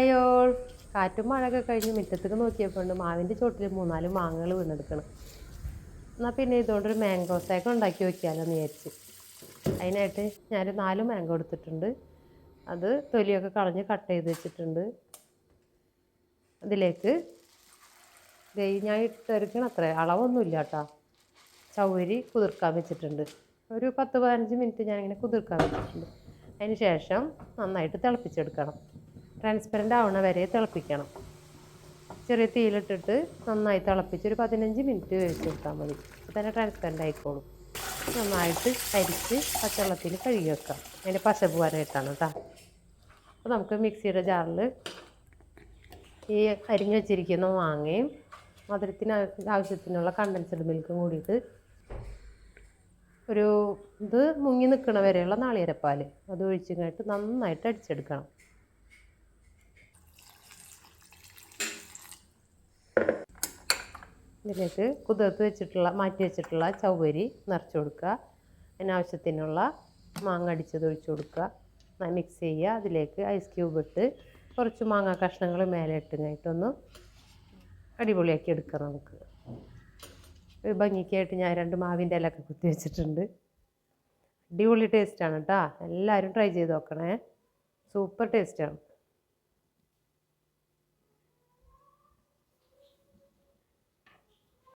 Hi all കാറ്റും മഴയൊക്കെ കഴിഞ്ഞ് മുറ്റത്തേക്ക് നോക്കിയപ്പോൾ മാവിൻ്റെ ചോട്ടിൽ 3-4 മാങ്ങകൾ വീണെടുക്കണം. എന്നാൽ പിന്നെ ഇതുകൊണ്ടൊരു മാംഗോ സാക്ക് ഉണ്ടാക്കി വയ്ക്കാമല്ലോ എന്ന് വിചാരിച്ച്. അതിനായിട്ട് ഞാനൊരു 4 മാംഗോ എടുത്തിട്ടുണ്ട്. അത് തൊലിയൊക്കെ കളഞ്ഞ് കട്ട് ചെയ്ത് വെച്ചിട്ടുണ്ട്. അതിലേക്ക് ഞാൻ ഇട്ടെടുക്കണം, അത്ര അളവൊന്നുമില്ല കേട്ടോ. ചൗരി കുതിർക്കാൻ വെച്ചിട്ടുണ്ട്. ഒരു 10-15 മിനിറ്റ് ഞാനിങ്ങനെ കുതിർക്കാൻ വെച്ചിട്ടുണ്ട്. അതിന് ശേഷം നന്നായിട്ട് തിളപ്പിച്ചെടുക്കണം. ട്രാൻസ്പെറൻ്റ് ആവണ വരെ തിളപ്പിക്കണം. ചെറിയ തീയിലിട്ടിട്ട് നന്നായി തിളപ്പിച്ച് ഒരു 15 മിനിറ്റ് വേവിച്ചെടുത്താൽ മതി. അപ്പോൾ തന്നെ ട്രാൻസ്പെറൻ്റ് ആയിക്കോളും. നന്നായിട്ട് അരിച്ച് പച്ചവെള്ളത്തിൽ കഴുകി വെക്കാം. അതിൻ്റെ പശ പോകാനായിട്ടാണ് കേട്ടോ. അപ്പോൾ നമുക്ക് മിക്സിയുടെ ജാറിൽ ഈ അരിഞ്ഞ് വെച്ചിരിക്കുന്ന മാങ്ങയും മധുരത്തിന് ആവശ്യത്തിനുള്ള കണ്ടൻസ്ഡ് മിൽക്കും കൂടിയിട്ട് ഇത് മുങ്ങി നിൽക്കണ വരെയുള്ള നാളികേരപ്പാൽ അത് ഒഴിച്ച് കഴിഞ്ഞിട്ട് നന്നായിട്ട് അടിച്ചെടുക്കണം. ഇതിലേക്ക് മാറ്റി വെച്ചിട്ടുള്ള ചവ്വരി നിറച്ച് കൊടുക്കുക. അതിനാവശ്യത്തിനുള്ള മാങ്ങ അടിച്ചത് ഒഴിച്ച് കൊടുക്കുക. മിക്സ് ചെയ്യുക. അതിലേക്ക് ഐസ് ക്യൂബ് ഇട്ട് കുറച്ച് മാങ്ങ കഷ്ണങ്ങൾ മേലെ ഇട്ട് കഴിഞ്ഞിട്ടൊന്ന് അടിപൊളിയാക്കി എടുക്കാം. നമുക്ക് ഒരു ഭംഗിക്കായിട്ട് ഞാൻ 2 മാവിൻ്റെ ഇലയൊക്കെ കുത്തി വെച്ചിട്ടുണ്ട്. അടിപൊളി ടേസ്റ്റാണ് കേട്ടോ. എല്ലാവരും ട്രൈ ചെയ്ത് നോക്കണേ. സൂപ്പർ ടേസ്റ്റാണ്.